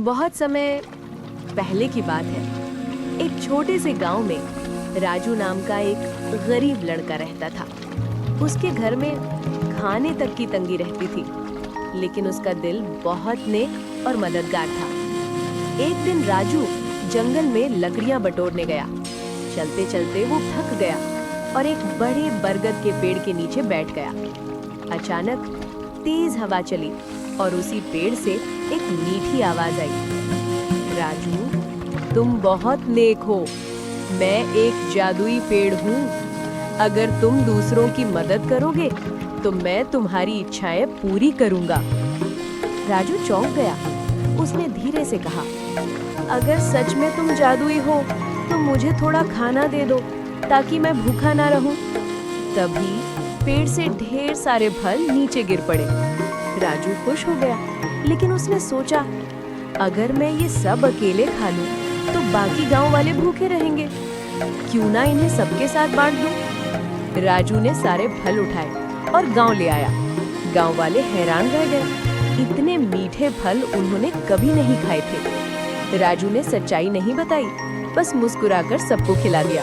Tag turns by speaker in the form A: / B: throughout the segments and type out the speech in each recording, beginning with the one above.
A: बहुत समय पहले की बात है। एक छोटे से गांव में राजू नाम का एक गरीब लड़का रहता था। उसके घर में खाने तक की तंगी रहती थी, लेकिन उसका दिल बहुत नेक और मददगार था। एक दिन राजू जंगल में लकड़ियां बटोरने गया। चलते चलते वो थक गया और एक बड़े बरगद के पेड़ के नीचे बैठ गया। अचानक तेज हवा चली और उसी पेड़ से एक मीठी आवाज आई। राजू, तुम बहुत नेक हो। मैं एक जादुई पेड़ हूँ। अगर तुम दूसरों की मदद करोगे तो मैं तुम्हारी इच्छाएं पूरी करूँगा। राजू चौंक गया। उसने धीरे से कहा, अगर सच में तुम जादुई हो तो मुझे थोड़ा खाना दे दो ताकि मैं भूखा ना रहूं। तभी पेड़ से ढेर सारे फल नीचे गिर पड़े। राजू खुश हो गया, लेकिन उसने सोचा, अगर मैं ये सब अकेले खा लूं तो बाकी गांव वाले भूखे रहेंगे। क्यों ना इन्हें सबके साथ बांट दूं। राजू ने सारे फल उठाए और गांव ले आया। गांव वाले हैरान रह गए। इतने मीठे फल उन्होंने कभी नहीं खाए थे। राजू ने सच्चाई नहीं बताई, बस मुस्कुराकर सबको खिला दिया।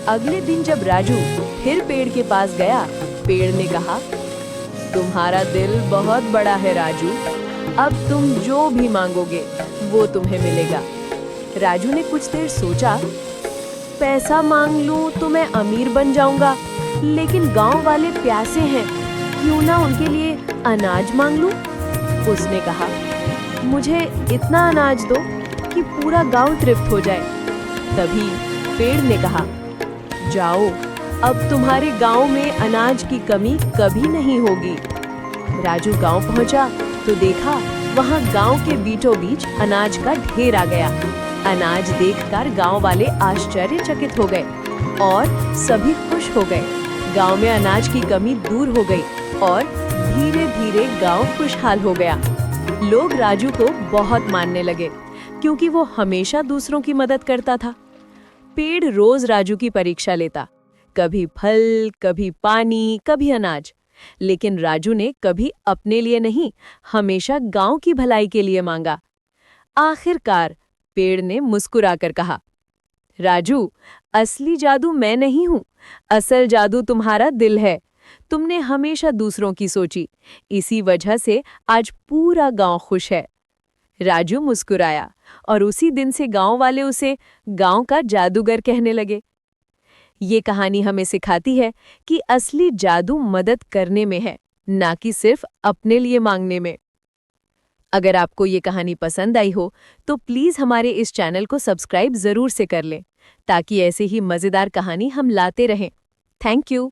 A: अगले दिन जब राजू फिर पेड़ के पास गया, पेड़ ने कहा, तुम्हारा दिल बहुत बड़ा है राजू। अब तुम जो भी मांगोगे वो तुम्हें मिलेगा। राजू ने कुछ देर सोचा, पैसा मांग लूं तो मैं अमीर बन जाऊंगा, लेकिन गांव वाले प्यासे हैं, क्यों ना उनके लिए अनाज मांग लूं। उसने कहा, मुझे इतना अनाज दो कि पूरा गांव तृप्त हो जाए। तभी पेड़ ने कहा, जाओ, अब तुम्हारे गांव में अनाज की कमी कभी नहीं होगी। राजू गांव पहुंचा तो देखा वहां गांव के बीचों बीच अनाज का ढेर आ गया। अनाज देखकर गांव वाले आश्चर्यचकित हो गए और सभी खुश हो गए। गांव में अनाज की कमी दूर हो गई और धीरे धीरे गांव खुशहाल हो गया। लोग राजू को बहुत मानने लगे, क्योंकि वो हमेशा दूसरों की मदद करता था। पेड़ रोज राजू की परीक्षा लेता, कभी फल, कभी पानी, कभी अनाज, लेकिन राजू ने कभी अपने लिए नहीं, हमेशा गांव की भलाई के लिए मांगा। आखिरकार पेड़ ने मुस्कुराकर कहा, राजू, असली जादू मैं नहीं हूं, असल जादू तुम्हारा दिल है। तुमने हमेशा दूसरों की सोची, इसी वजह से आज पूरा गांव खुश है। राजू मुस्कुराया और उसी दिन से गांव वाले उसे गांव का जादूगर कहने लगे। ये कहानी हमें सिखाती है कि असली जादू मदद करने में है, ना कि सिर्फ अपने लिए मांगने में। अगर आपको ये कहानी पसंद आई हो तो प्लीज हमारे इस चैनल को सब्सक्राइब जरूर से कर लें, ताकि ऐसे ही मजेदार कहानी हम लाते रहें। Thank you.